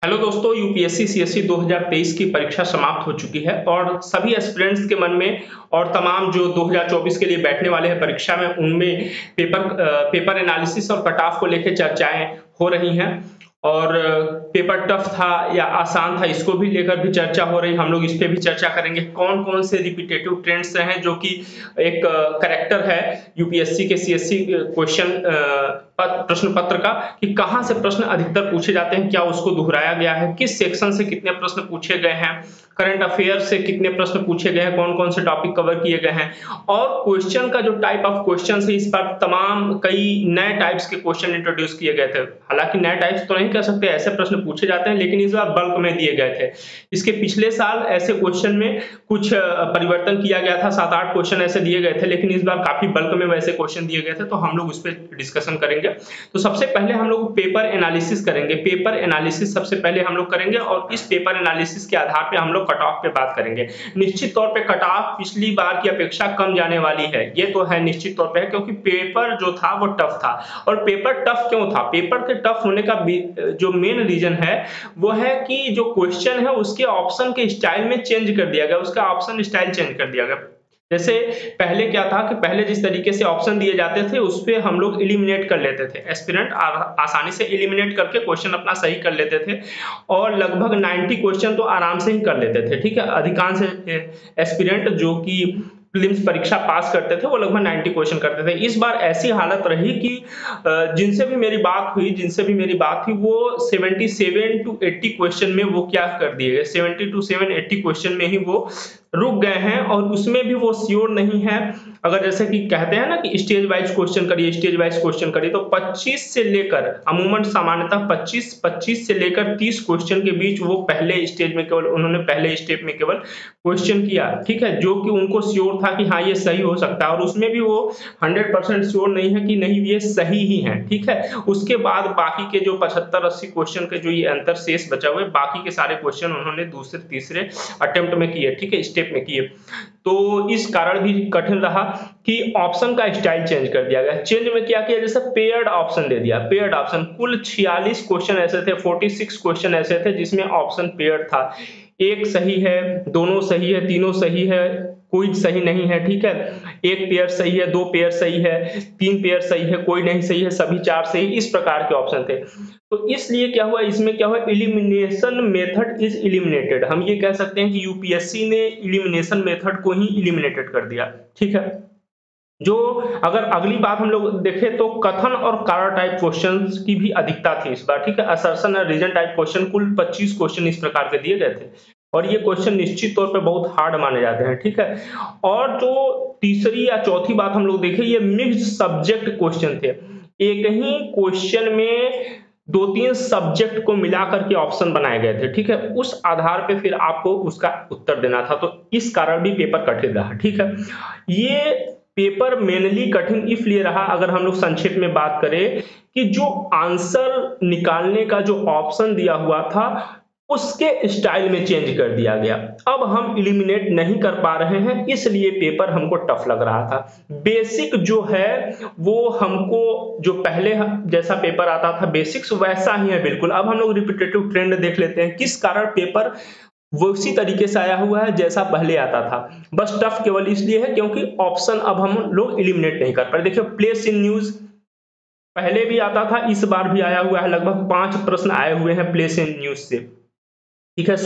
Hello दोस्तों, UPSC CSC 2023 की परीक्षा समाप्त हो चुकी है और सभी एस्पिरेंट्स के मन में और तमाम जो 2024 के लिए बैठने वाले हैं परीक्षा में उनमें पेपर एनालिसिस और कट ऑफ को लेकर चर्चाएं हो रही हैं। और पेपर टफ था या आसान था, इसको भी लेकर भी चर्चा हो रही। हम लोग इस पे भी चर्चा करेंगे कौन कौन से रिपीटेटिव ट्रेंड्स हैं जो कि एक करेक्टर है यूपीएससी के सीएससी क्वेश्चन प्रश्न पत्र का, कि कहां से प्रश्न अधिकतर पूछे जाते हैं, क्या उसको दोहराया गया है, किस सेक्शन से कितने प्रश्न पूछे गए हैं, करंट अफेयर से कितने प्रश्न पूछे गए हैं, कौन कौन से टॉपिक कवर किए गए हैं। और क्वेश्चन का जो टाइप ऑफ क्वेश्चन है, इस बार तमाम कई नए टाइप्स के क्वेश्चन इंट्रोड्यूस किए गए थे। हालांकि नए टाइप्स तो नहीं कह सकते, ऐसे प्रश्न पूछे जाते हैं, लेकिन इस बार बल्क में दिए गए थे। इसके पिछले साल ऐसे क्वेश्चन में कुछ परिवर्तन किया गया था, 7-8 क्वेश्चन ऐसे दिए गए थे, लेकिन इस बार काफी बल्क में वैसे क्वेश्चन दिए गए थे, तो हम लोग उस पर डिस्कशन करेंगे। तो सबसे पहले हम लोग पेपर एनालिसिस करेंगे। पेपर एनालिसिस सबसे पहले हम लोग करेंगे और इस पेपर एनालिसिस के आधार पे हम लोग कट ऑफ पे बात करेंगे। निश्चित तौर पे कट ऑफ पिछली बार की अपेक्षा कम जाने वाली है, ये तो है निश्चित तौर पे है, क्योंकि पेपर जो था वो टफ था। और पेपर टफ क्यों था? पेपर के टफ होने का जो मेन रीजन है वो है कि जो क्वेश्चन है उसके ऑप्शन के स्टाइल में चेंज कर दिया गया, उसका ऑप्शन स्टाइल चेंज कर दिया गया। जैसे पहले क्या था कि पहले जिस तरीके से ऑप्शन दिए जाते थे उस पे हम लोग एलिमिनेट कर लेते थे, एस्पिरेंट आसानी से एलिमिनेट करके क्वेश्चन अपना सही कर लेते थे और लगभग 90 क्वेश्चन तो आराम से ही कर लेते थे। ठीक है, अधिकांश एस्पिरेंट जो कि प्रीलिम्स परीक्षा पास करते थे वो लगभग 90 क्वेश्चन करते थे। इस बार ऐसी हालत रही कि जिनसे भी मेरी बात हुई वो 77 to 80 क्वेश्चन में वो क्या कर दिए गए, 70 to 80 क्वेश्चन में ही वो रुक गए हैं। और उसमें भी वो श्योर नहीं है, अगर जैसे कि कहते हैं ना कि स्टेज वाइज क्वेश्चन करिए, स्टेज वाइज क्वेश्चन करिए, तो 25 से लेकर अमूमन सामान्यतः 25 से लेकर 30 क्वेश्चन के बीच वो पहले स्टेज में केवल उन्होंने पहले स्टेप में केवल क्वेश्चन किया। ठीक है, जो कि उनको श्योर था कि हाँ ये सही हो सकता है, और उसमें भी वो 100% श्योर नहीं है कि नहीं ये सही ही है। ठीक है, उसके बाद बाकी के जो 75-80 क्वेश्चन के जो ये अंतर शेष बचा हुआ है, बाकी के सारे क्वेश्चन उन्होंने दूसरे तीसरे अटेम्प्ट में किए, ठीक है, स्टेप में किए। तो इस कारण भी कठिन रहा कि ऑप्शन का स्टाइल चेंज कर दिया गया। चेंज में क्या किया, जैसे पेयर्ड ऑप्शन दे दिया। पेयर्ड ऑप्शन, कुल 46 क्वेश्चन ऐसे थे, 46 क्वेश्चन ऐसे थे जिसमें ऑप्शन पेयर्ड था। एक सही है, दोनों सही है, तीनों सही है, कोई सही नहीं है। ठीक है, एक पेयर सही है, 2 पेयर सही है, 3 पेयर सही है, कोई नहीं सही है, सभी 4 सही, इस प्रकार के ऑप्शन थे। तो इसलिए क्या हुआ, इसमें क्या हुआ, एलिमिनेशन मेथड इज एलिमिनेटेड। हम ये कह सकते हैं कि यूपीएससी ने एलिमिनेशन मेथड को ही एलिमिनेटेड कर दिया। ठीक है, जो अगर अगली बात हम लोग देखें तो कथन और कारण टाइप क्वेश्चंस की भी अधिकता थी इस बार। ठीक है, असर्शन और रीजन टाइप क्वेश्चन कुल 25 क्वेश्चन इस प्रकार के दिए गए थे, और ये क्वेश्चन निश्चित तौर पे बहुत हार्ड माने जाते हैं। ठीक है, और जो तीसरी या चौथी बात हम लोग देखें, ये मिक्स्ड सब्जेक्ट क्वेश्चन थे। एक ही क्वेश्चन में 2-3 सब्जेक्ट को मिलाकर के ऑप्शन बनाए गए थे। ठीक है, उस आधार पे फिर आपको उसका उत्तर देना था, तो इस कारण भी पेपर कठिन रहा। ठीक है, ये पेपर मेनली कठिन इसलिए रहा, अगर हम लोग संक्षेप में बात करें, कि जो आंसर निकालने का जो ऑप्शन दिया हुआ था उसके स्टाइल में चेंज कर दिया गया। अब हम एलिमिनेट नहीं कर पा रहे हैं, इसलिए पेपर हमको टफ लग रहा था। बेसिक जो है वो हमको जो पहले जैसा पेपर आता था बेसिक्स वैसा ही है बिल्कुल। अब हम लोग रिपीटेटिव ट्रेंड देख लेते हैं, किस कारण पेपर वो उसी तरीके से आया हुआ है जैसा पहले आता था। बस टफ केवल इसलिए है क्योंकि ऑप्शन अब हम लोग एलिमिनेट नहीं कर पा रहे। देखिए, प्लेस इन न्यूज पहले भी आता था, इस बार भी आया हुआ है, लगभग 5 प्रश्न आए हुए हैं प्लेस इन न्यूज से। ठीक है,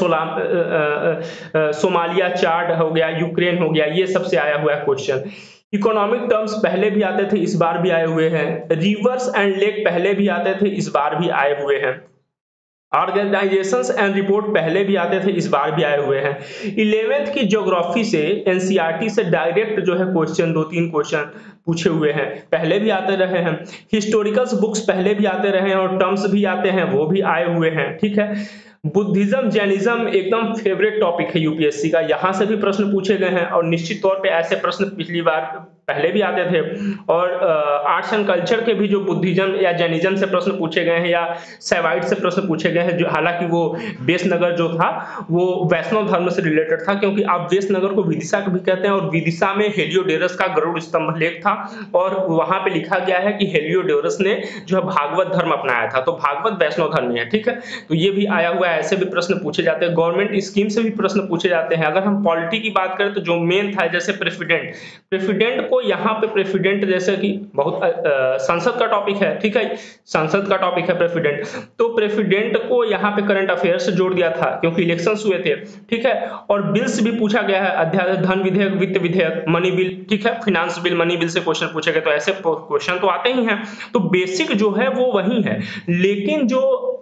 सोमालिया चार्ट हो गया, यूक्रेन हो गया, ये सबसे आया हुआ है क्वेश्चन। इकोनॉमिक टर्म्स पहले भी आते थे, इस बार भी आए हुए हैं। रिवर्स एंड लेक पहले भी आते थे, इस बार भी आए हुए हैं। ऑर्गेनाइजेशंस एंड रिपोर्ट पहले भी आते थे, इस बार भी आए हुए हैं। 11th की ज्योग्राफी से एनसीईआरटी से डायरेक्ट जो है क्वेश्चन 2-3 क्वेश्चन पूछे हुए हैं, पहले भी आते रहे हैं। हिस्टोरिकल्स बुक्स पहले भी आते रहे हैं और टर्म्स भी आते हैं, वो भी आए हुए हैं। ठीक है, बुद्धिज्म जैनिज्म एकदम फेवरेट टॉपिक है यूपीएससी का, यहां से भी प्रश्न पूछे गए हैं, और निश्चित तौर पे ऐसे प्रश्न पिछली बार पहले भी आते थे। और आर्ट्स एंड कल्चर के भी जो बुद्धिज्म या जैनिज्म से प्रश्न पूछे गए हैं या सेवाइट से प्रश्न पूछे गए हैं, जो हालांकि वो वेशनगर जो था वो वैष्णव धर्म से रिलेटेड था, क्योंकि आप वेशनगर को विदिशा भी कहते हैं और विदिशा में हेलियोडोरस का गरुड़ स्तंभ लेख था और वहां पे लिखा गया है कि हेलियोडोरस ने जो है भागवत धर्म अपनाया था, तो भागवत वैष्णव धर्म है, ठीक है। तो ये भी आया हुआ है, ऐसे भी प्रश्न पूछे जाते हैं। गवर्नमेंट स्कीम से भी प्रश्न पूछे जाते हैं। अगर हम पॉलिटी की बात करें तो जो मेन था, जैसे प्रेसिडेंट, प्रेसिडेंट को यहाँ पे प्रेसिडेंट जैसे कि बहुत संसद का टॉपिक है, ठीक है, संसद का टॉपिक है प्रेसिडेंट, तो प्रेसिडेंट को यहाँ पे करंट अफेयर से जोड़ दिया था क्योंकि इलेक्शंस हुए थे, ठीक है। और बिल्स भी पूछा गया है, अध्यादेश, धन विधेयक, वित्त विधेयक, मनी बिल, ठीक है, फाइनेंस बिल, मनी बिल से क्वेश्चन पूछे गए, तो ऐसे क्वेश्चन तो आते ही हैं। तो बेसिक जो है वो वही है, लेकिन जो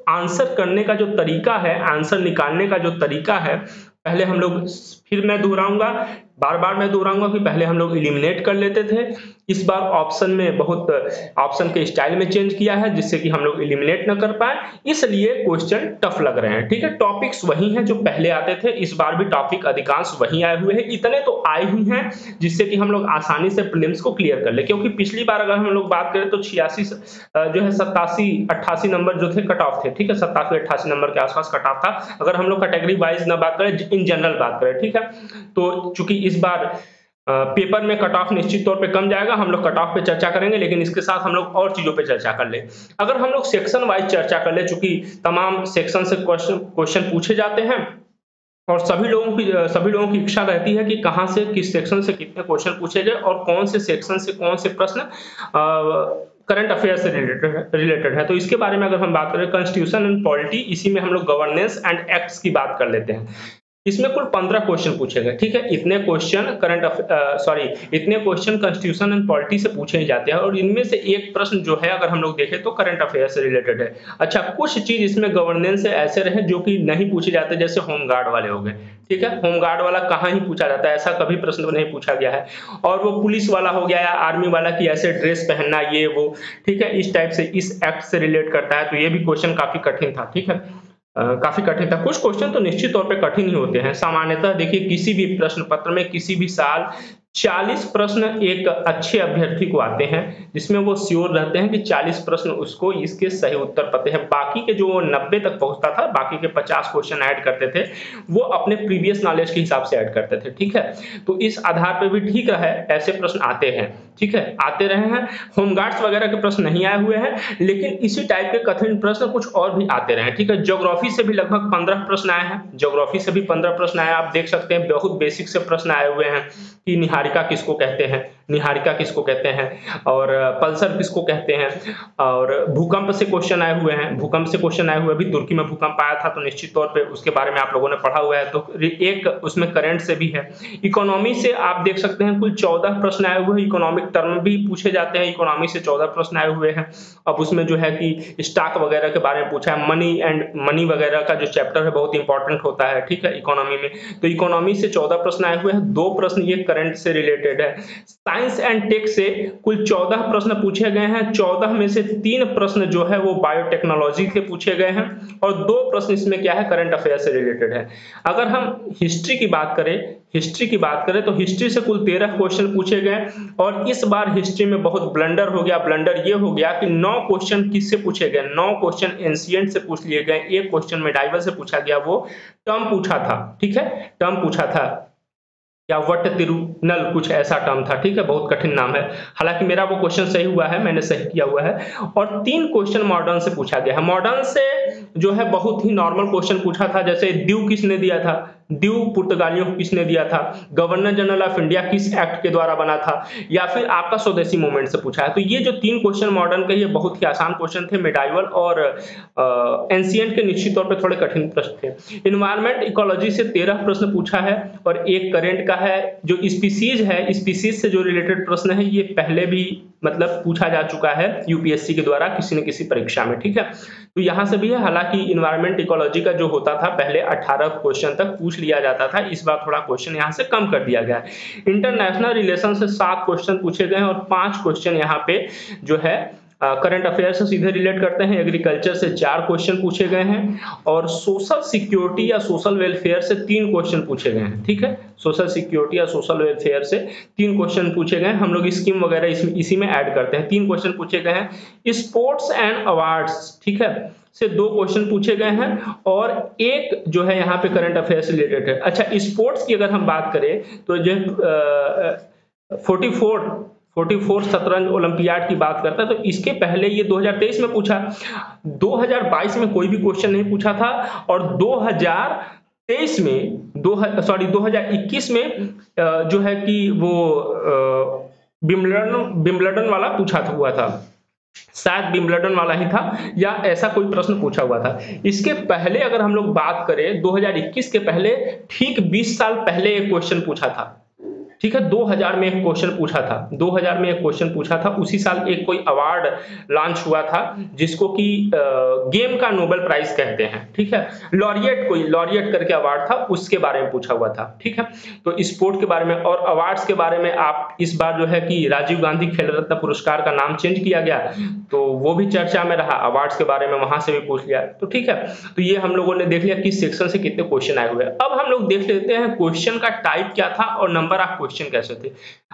आंसर करने का जो तरीका है, आंसर निकालने का जो तरीका है, पहले हम लोग, फिर मैं दोहराऊंगा, बार बार मैं दोहराऊंगा कि पहले हम लोग एलिमिनेट कर लेते थे, इस बार ऑप्शन में बहुत ऑप्शन के स्टाइल में चेंज किया है जिससे कि हम लोग एलिमिनेट न कर पाए, इसलिए क्वेश्चन टफ लग रहे हैं, ठीक है। टॉपिक्स वही हैं जो पहले आते थे, इस बार भी टॉपिक अधिकांश वही आए हुए हैं, इतने तो आए ही हैं जिससे कि हम लोग आसानी से प्रीलिम्स को क्लियर कर ले। क्योंकि पिछली बार अगर हम लोग बात करें तो 86 जो है 87-88 नंबर जो थे कट ऑफ थे, ठीक है, 87-88 नंबर के आसपास कट ऑफ था, अगर हम लोग कैटेगरी वाइज ना बात करें, इन जनरल बात करें, ठीक है। तो चूंकि इस बार पेपर में कट ऑफ निश्चित तौर पे कम जाएगा, हम लोग कट ऑफ पे चर्चा करेंगे, लेकिन इसके साथ हम लोग और चीजों पे चर्चा कर ले। अगर हम लोग सेक्शन वाइज चर्चा कर ले, चूंकि तमाम सेक्शन से क्वेश्चन पूछे जाते हैं और सभी लोगों की इच्छा रहती है कि कहां से, किस सेक्शन से कितने क्वेश्चन पूछे गए और कौन से सेक्शन से कौन से प्रश्न करंट अफेयर से रिलेटेड है। तो इसके बारे में अगर हम बात करें, कॉन्स्टिट्यूशन एंड पॉलिटी, इसी में हम लोग गवर्नेंस एंड एक्ट्स की बात कर लेते हैं। इसमें कुल 15 क्वेश्चन पूछे गए, ठीक है। इतने क्वेश्चन इतने क्वेश्चन कॉन्स्टिट्यूशन एंड पॉलिटी से पूछे ही जाते हैं और इनमें से एक प्रश्न जो है अगर हम लोग देखें तो करंट अफेयर से रिलेटेड है। अच्छा, कुछ चीज इसमें गवर्नेंस से ऐसे रहे जो कि नहीं पूछे जाते, जैसे होम गार्ड वाले हो गए, ठीक है। होम गार्ड वाला कहाँ ही पूछा जाता है, ऐसा कभी प्रश्न नहीं पूछा गया है। और वो पुलिस वाला हो गया या आर्मी वाला की ऐसे ड्रेस पहनना, ये वो, ठीक है, इस टाइप से इस एक्ट से रिलेट करता है, तो ये भी क्वेश्चन काफी कठिन था, ठीक है। काफी कठिन था। कुछ क्वेश्चन तो निश्चित तौर पे कठिन ही होते हैं। सामान्यतः देखिए, किसी भी प्रश्न पत्र में किसी भी साल 40 प्रश्न एक अच्छे अभ्यर्थी को आते हैं, जिसमें वो श्योर रहते हैं कि 40 प्रश्न उसको इसके सही उत्तर पते हैं। बाकी के जो 90 तक पहुंचता था, बाकी के 50 क्वेश्चन ऐड करते थे, वो अपने प्रीवियस नॉलेज के हिसाब से ऐड करते थे, ठीक है। तो इस आधार पर भी ठीक रहा है, ऐसे प्रश्न आते हैं, ठीक है, आते रहे हैं। होमगार्ड्स वगैरह के प्रश्न नहीं आए हुए हैं, लेकिन इसी टाइप के कठिन प्रश्न कुछ और भी आते रहे, ठीक है। ज्योग्राफी से भी लगभग 15 प्रश्न आए हैं, ज्योग्राफी से भी 15 प्रश्न आए, आप देख सकते हैं बहुत बेसिक से प्रश्न आए हुए हैं कि निहारिका किसको कहते हैं, निहारिका किसको कहते हैं, और पल्सर किसको कहते हैं, और भूकंप से क्वेश्चन आए हुए हैं, भूकंप से क्वेश्चन आए हुए, अभी तुर्की में भूकंप आया था तो निश्चित तौर पे उसके बारे में आप लोगों ने पढ़ा हुआ है, तो एक उसमें करंट से भी है। इकोनॉमी से आप देख सकते हैं कुल 14 प्रश्न आए हुए हैं, इकोनॉमिक टर्म भी पूछे जाते हैं, इकोनॉमी से 14 प्रश्न आए हुए हैं। अब उसमें जो है कि स्टॉक वगैरह के बारे में पूछा है, मनी वगैरह का जो चैप्टर है बहुत इंपॉर्टेंट होता है, ठीक है, इकोनॉमी में। तो इकोनॉमी से 14 प्रश्न आए हुए हैं, 2 प्रश्न ये करंट से रिलेटेड है। साइंस एंड टेक से कुल 14 प्रश्न पूछे गए हैं, 14 में से 3 प्रश्न जो है वो बायोटेक्नोलॉजी के पूछे गए हैं और 2 प्रश्न इसमें क्या है, करंट अफेयर से रिलेटेड है। अगर हम हिस्ट्री की बात करें तो हिस्ट्री से कुल 13 क्वेश्चन पूछे गए और इस बार हिस्ट्री में बहुत ब्लंडर हो गया। ब्लंडर ये हो गया कि 9 क्वेश्चन किससे पूछे गए, 9 क्वेश्चन एंशिएंट से पूछ लिए गए, एक क्वेश्चन मेडाइवल से पूछा गया, वो टर्म पूछा था, ठीक है, टर्म पूछा था, या वट तिरुनल कुछ ऐसा टर्म था, ठीक है, बहुत कठिन नाम है। हालांकि मेरा वो क्वेश्चन सही हुआ है, मैंने सही किया हुआ है। और 3 क्वेश्चन मॉडर्न से पूछा गया है। मॉडर्न से जो है बहुत ही नॉर्मल क्वेश्चन पूछा था, जैसे ड्यू किसने दिया था, ड्यू पुर्तगालियों को किसने दिया था, गवर्नर जनरल ऑफ इंडिया किस एक्ट के द्वारा बना था, या फिर आपका स्वदेशी मूवमेंट से पूछा है। तो ये जो 3 क्वेश्चन मॉडर्न के, ये बहुत ही आसान क्वेश्चन थे। मेडाइवल और एंशिएंट के निश्चित तौर पे थोड़े कठिन प्रश्न थे। इन्वायरमेंट इकोलॉजी से 13 प्रश्न पूछा है और एक करेंट का है। जो स्पीसीज है, स्पीसीज से जो रिलेटेड प्रश्न है ये पहले भी मतलब पूछा जा चुका है यूपीएससी के द्वारा किसी न किसी परीक्षा में, ठीक है। तो यहां से भी है, हालांकि इन्वायरमेंट इकोलॉजी का जो होता था पहले 18 क्वेश्चन तक पूछ लिया जाता था, इस बार थोड़ा क्वेश्चन यहां से कम कर दिया गया है। इंटरनेशनल रिलेशन से 7 क्वेश्चन पूछे गए हैं और 5 क्वेश्चन यहाँ पे जो है करंट अफेयर से सीधे रिलेट करते हैं। एग्रीकल्चर से 4 क्वेश्चन पूछे गए हैं और सोशल सिक्योरिटी या सोशल वेलफेयर से 3 क्वेश्चन पूछे गए हैं। ठीक है, सोशल सिक्योरिटी या सोशल वेलफेयर से 3 क्वेश्चन पूछे गए हैं। हम लोग स्कीम वगैरह इसी में ऐड करते हैं। 3 क्वेश्चन पूछे गए हैं। स्पोर्ट्स एंड अवार्ड्स, ठीक है, से 2 क्वेश्चन पूछे गए हैं और एक जो है यहाँ पे करंट अफेयर से रिलेटेड है। अच्छा, स्पोर्ट्स की अगर हम बात करें तो जो 44 शतरंज ओलंपियाड की बात करता है, तो इसके पहले ये 2023 में पूछा, 2022 में कोई भी क्वेश्चन नहीं पूछा था और 2021 में जो है कि वो विंबलडन वाला पूछा हुआ था, शायद विंबलडन वाला ही था या ऐसा कोई प्रश्न पूछा हुआ था। इसके पहले अगर हम लोग बात करें 2021 के पहले ठीक 20 साल पहले एक क्वेश्चन पूछा था। ठीक है, 2000 में एक क्वेश्चन पूछा था, 2000 में एक क्वेश्चन पूछा था। उसी साल एक कोई अवार्ड लॉन्च हुआ था जिसको कि गेम का नोबेल प्राइज कहते हैं। ठीक है, लॉरिएट करके अवार्ड था, उसके बारे में पूछा हुआ था। ठीक है, तो स्पोर्ट के बारे में और अवार्ड्स के बारे में आप इस बार जो है कि राजीव गांधी खेल रत्न पुरस्कार का नाम चेंज किया गया, तो वो भी चर्चा में रहा। अवार्ड्स के बारे में वहां से भी पूछ लिया। तो ठीक है, तो ये हम लोगों ने देख लिया किस सेक्शन से कितने क्वेश्चन आए हुए हैं। अब हम लोग देख लेते हैं क्वेश्चन का टाइप क्या था और नंबर ऑफ क्वेश्चन कैसे थे।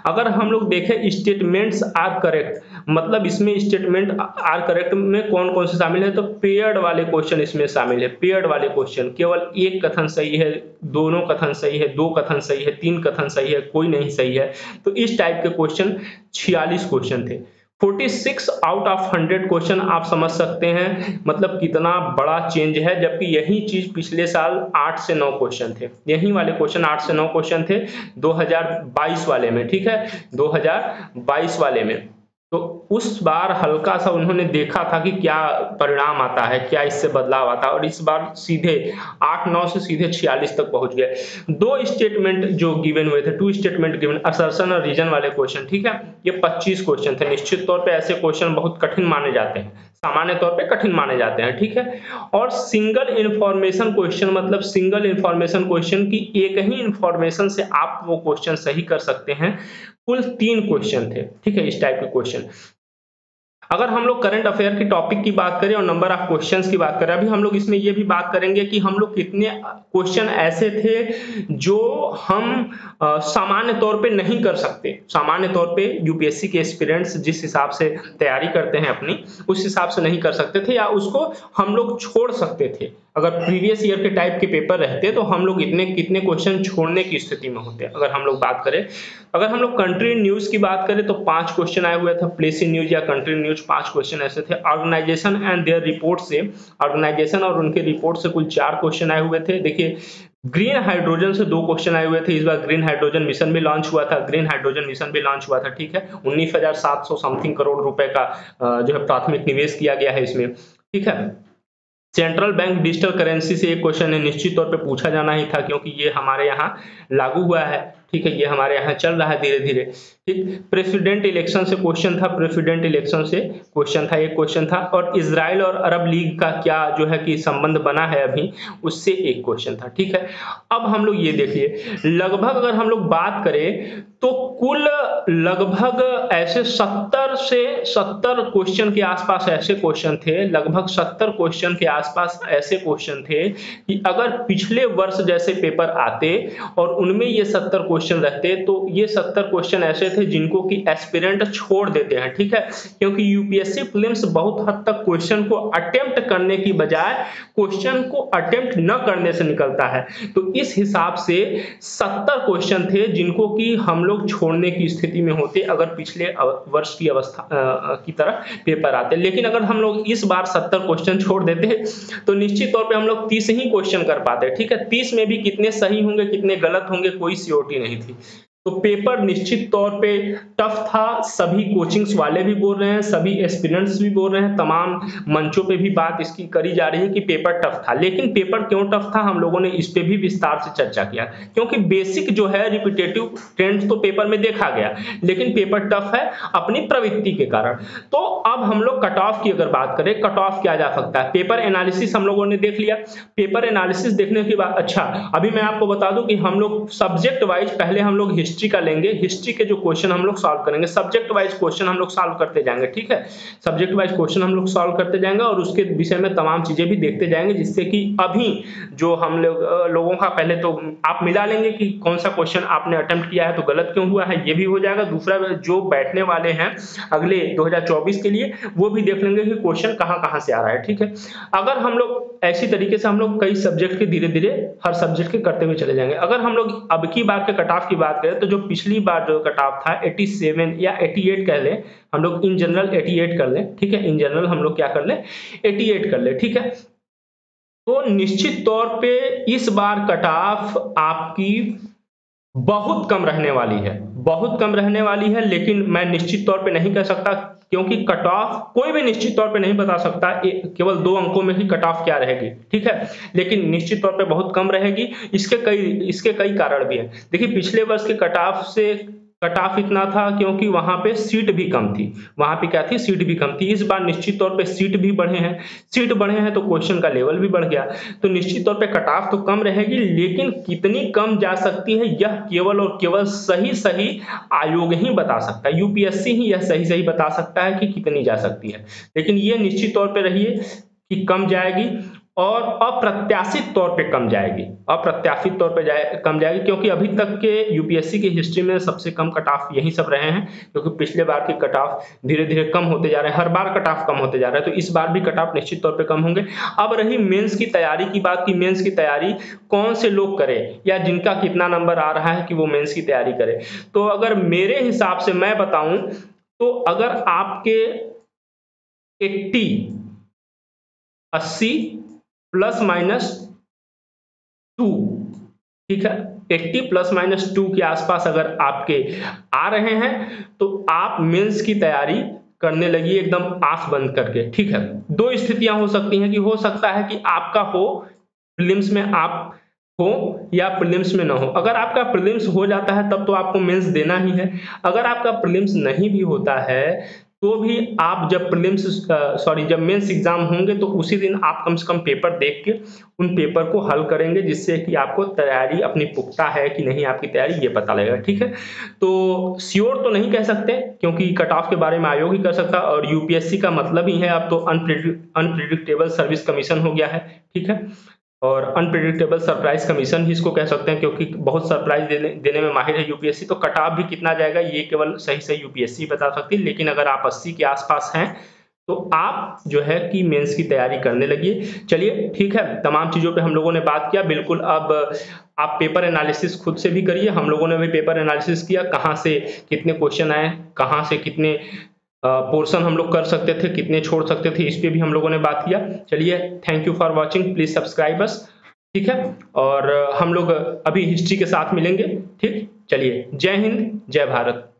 अगर हम लोग देखें स्टेटमेंट्स आर करेक्ट, मतलब इसमें स्टेटमेंट आर करेक्ट में कौन कौन से शामिल है, तो पेयर्ड वाले क्वेश्चन इसमें शामिल है। पेयर्ड वाले क्वेश्चन, केवल एक कथन सही है, दोनों कथन सही है, 2 कथन सही है, 3 कथन सही है, कोई नहीं सही है। तो इस टाइप के क्वेश्चन 46 क्वेश्चन थे। 46 आउट ऑफ 100 क्वेश्चन आप समझ सकते हैं मतलब कितना बड़ा चेंज है, जबकि यही चीज पिछले साल 8 से 9 क्वेश्चन थे। यही वाले क्वेश्चन 8 से 9 क्वेश्चन थे 2022 वाले में। ठीक है, 2022 वाले में तो उस बार हल्का सा उन्होंने देखा था कि क्या परिणाम आता है, क्या इससे बदलाव आता है, और इस बार सीधे 8-9 से सीधे 46 तक पहुंच गए। 2 स्टेटमेंट जो गिवन हुए थे, 2 स्टेटमेंट गिवन, असर्शन और रीजन वाले क्वेश्चन। ठीक है, ये 25 क्वेश्चन थे। निश्चित तौर पे ऐसे क्वेश्चन बहुत कठिन माने जाते हैं, सामान्य तौर पे कठिन माने जाते हैं। ठीक है, और सिंगल इंफॉर्मेशन क्वेश्चन, मतलब सिंगल इंफॉर्मेशन क्वेश्चन की एक ही इंफॉर्मेशन से आप वो क्वेश्चन सही कर सकते हैं। कुल 3 क्वेश्चन थे। ठीक है, इस टाइप के क्वेश्चन। अगर हम लोग करंट अफेयर की टॉपिक की बात करें और नंबर ऑफ क्वेश्चंस की बात करें, अभी हम लोग इसमें ये भी बात करेंगे कि हम लोग कितने क्वेश्चन ऐसे थे जो हम सामान्य तौर पे नहीं कर सकते। सामान्य तौर पे यूपीएससी के एस्पिरेंट्स जिस हिसाब से तैयारी करते हैं अपनी, उस हिसाब से नहीं कर सकते थे या उसको हम लोग छोड़ सकते थे। अगर प्रीवियस ईयर के टाइप के पेपर रहते तो हम लोग कितने क्वेश्चन छोड़ने की स्थिति में होते। अगर हम लोग बात करें, अगर हम लोग कंट्री न्यूज की बात करें तो 5 क्वेश्चन आए हुए थे। प्लेस इन न्यूज या कंट्री न्यूज 5 क्वेश्चन ऐसे थे। ऑर्गेनाइजेशन एंड देयर रिपोर्ट से, ऑर्गेनाइजेशन और उनके रिपोर्ट से कुल 4 क्वेश्चन आए हुए थे। देखिए, ग्रीन हाइड्रोजन से 2 क्वेश्चन आए हुए थे। इस बार ग्रीन हाइड्रोजन मिशन भी लॉन्च हुआ था। ग्रीन हाइड्रोजन मिशन भी लॉन्च हुआ था। ठीक है, 19,700 समथिंग करोड़ रुपए का जो है प्राथमिक निवेश किया गया है इसमें। ठीक है, सेंट्रल बैंक डिजिटल करेंसी से एक क्वेश्चन है, निश्चित तौर पे पूछा जाना ही था क्योंकि ये हमारे यहाँ लागू हुआ है। ठीक है, ये हमारे यहाँ चल रहा है धीरे धीरे। ठीक, प्रेसिडेंट इलेक्शन से क्वेश्चन था, प्रेसिडेंट इलेक्शन से क्वेश्चन था, एक क्वेश्चन था। और इजराइल और अरब लीग का क्या जो है कि संबंध बना है अभी, उससे एक क्वेश्चन था। ठीक है, अब हम लोग ये देखिए, लगभग अगर हम लोग बात करें तो कुल लगभग ऐसे 70 क्वेश्चन के आसपास ऐसे क्वेश्चन थे, लगभग 70 क्वेश्चन के आसपास ऐसे क्वेश्चन थे कि अगर पिछले वर्ष जैसे पेपर आते और उनमें ये 70 क्वेश्चन रहते तो ये 70 क्वेश्चन ऐसे थे जिनको कि एस्पिरेंट छोड़ देते हैं। ठीक है, क्योंकि यूपीएससी प्रीलिम्स बहुत हद तक क्वेश्चन को अटेम्प्ट करने की बजाय क्वेश्चन को अटेम्प्ट न करने से निकलता है। तो इस हिसाब से 70 क्वेश्चन थे जिनको कि हम लोग छोड़ने की स्थिति में होते अगर पिछले वर्ष की अवस्था की तरह पेपर आते। लेकिन अगर हम लोग इस बार 70 क्वेश्चन छोड़ देते तो निश्चित तौर पे हम लोग 30 ही क्वेश्चन कर पाते। ठीक है, 30 में भी कितने सही होंगे कितने गलत होंगे कोई श्योरिटी नहीं थी। तो पेपर निश्चित तौर पे टफ था। सभी कोचिंग्स वाले भी बोल रहे हैं, सभी एस्पिरेंट्स भी बोल रहे हैं, तमाम मंचों पे भी बात इसकी करी जा रही है कि पेपर टफ था। लेकिन पेपर क्यों टफ था, हम लोगों ने इस पे भी विस्तार से चर्चा किया, क्योंकि बेसिक जो है रिपीटेटिव ट्रेंड्स तो पेपर में देखा गया, लेकिन पेपर टफ है अपनी प्रवृत्ति के कारण। तो अब हम लोग कट ऑफ की अगर बात करें, कट ऑफ क्या जा सकता है, पेपर एनालिसिस हम लोगों ने देख लिया। पेपर एनालिसिस देखने के बाद, अच्छा अभी मैं आपको बता दूं कि हम लोग सब्जेक्ट वाइज पहले हम लोग हिस्ट्री का लेंगे, हिस्ट्री के जो क्वेश्चन हम लोग सॉल्व करेंगे, सब्जेक्ट वाइज क्वेश्चन हम लोग सॉल्व करते जाएंगे, ठीक है। सब्जेक्ट वाइज क्वेश्चन हम लोग सॉल्व करते जाएंगे और उसके विषय में तमाम चीजें भी देखते जाएंगे, जिससे कि अभी जो हम लोगों का पहले तो आप मिला लेंगे कि कौन सा क्वेश्चन आपने अटेम्प्ट किया है तो गलत क्यों हुआ है, ये भी हो जाएगा। दूसरा जो बैठने वाले हैं अगले 2024 के लिए वो भी देख लेंगे कि क्वेश्चन कहां कहां से आ रहा है, ठीक है। अगर हम लोग ऐसी तरीके से हम लोग कई सब्जेक्ट के धीरे धीरे हर सब्जेक्ट के करते हुए चले जाएंगे। अगर हम लोग अब की बार के कट ऑफ की बात करें तो जो पिछली बार जो कट ऑफ था 87 या 88 कह लें, हम लोग इन जनरल 88 कर लें, ठीक है। इन जनरल हम लोग क्या कर लें, 88 कर लें, ठीक है। तो निश्चित तौर पे इस बार कट ऑफ आपकी बहुत कम रहने वाली है, बहुत कम रहने वाली है, लेकिन मैं निश्चित तौर पे नहीं कह सकता क्योंकि कट ऑफ कोई भी निश्चित तौर पे नहीं बता सकता केवल 2 अंकों में ही कट ऑफ क्या रहेगी, ठीक है। लेकिन निश्चित तौर पे बहुत कम रहेगी। इसके कई कारण भी हैं। देखिए पिछले वर्ष के कट ऑफ से कट ऑफ इतना था क्योंकि वहां पे सीट भी कम थी, वहां पे क्या थी, सीट भी कम थी। इस बार निश्चित तौर पे सीट भी बढ़े हैं, सीट बढ़े हैं तो क्वेश्चन का लेवल भी बढ़ गया, तो निश्चित तौर पे कट ऑफ तो कम रहेगी, लेकिन कितनी कम जा सकती है यह केवल और केवल सही आयोग ही बता सकता है, यूपीएससी ही यह सही बता सकता है कि कितनी जा सकती है। लेकिन ये निश्चित तौर पे रहिए कि कम जाएगी और अप्रत्याशित तौर पे कम जाएगी, अप्रत्याशित तौर पे कम जाएगी, क्योंकि अभी तक के यूपीएससी की हिस्ट्री में सबसे कम कट ऑफ यही सब रहे हैं, क्योंकि पिछले बार के कट ऑफ धीरे धीरे कम होते जा रहे हैं, हर बार कट ऑफ कम होते जा रहे हैं, तो इस बार भी कट ऑफ निश्चित तौर पे कम होंगे। अब रही मेंस की तैयारी की बात कि मेंस की तैयारी कौन से लोग करें या जिनका कितना नंबर आ रहा है कि वो मेंस की तैयारी करें। तो अगर मेरे हिसाब से मैं बताऊं तो अगर आपके 80 प्लस माइनस 2, ठीक है, 80 प्लस माइनस 2 के आसपास अगर आपके आ रहे हैं तो आप मेंस की तैयारी करने लगी एकदम आंख बंद करके, ठीक है। 2 स्थितियां हो सकती हैं कि हो सकता है कि आपका हो प्रीलिम्स में आप हो या प्रीलिम्स में ना हो। अगर आपका प्रीलिम्स हो जाता है तब तो आपको मेंस देना ही है। अगर आपका प्रीलिम्स नहीं भी होता है तो भी आप जब जब मेंस एग्जाम होंगे तो उसी दिन आप कम से कम पेपर देख के उन पेपर को हल करेंगे, जिससे कि आपको तैयारी अपनी पुख्ता है कि नहीं आपकी तैयारी ये पता लगेगा, ठीक है। तो श्योर तो नहीं कह सकते क्योंकि कट ऑफ के बारे में आयोग ही कर सकता, और यूपीएससी का मतलब ही है अब तो अनप्रिडिक्टेबल सर्विस कमीशन हो गया है, ठीक है। और अनप्रिडिक्टेबल सरप्राइज कमीशन भी इसको कह सकते हैं, क्योंकि बहुत सरप्राइज देने में माहिर है यूपीएससी। तो कट ऑफ भी कितना जाएगा ये केवल सही यूपीएससी बता सकती है, लेकिन अगर आप 80 के आसपास हैं तो आप जो है कि मेंस की तैयारी करने लगिए। चलिए ठीक है, तमाम चीज़ों पे हम लोगों ने बात किया। बिल्कुल अब आप पेपर एनालिसिस खुद से भी करिए, हम लोगों ने भी पेपर एनालिसिस किया, कहाँ से कितने क्वेश्चन आए, कहाँ से कितने पोर्शन हम लोग कर सकते थे, कितने छोड़ सकते थे, इस पे भी हम लोगों ने बात किया। चलिए, thank you for watching, please subscribe us, ठीक है। और हम लोग अभी हिस्ट्री के साथ मिलेंगे, ठीक। चलिए, जय हिंद, जय भारत।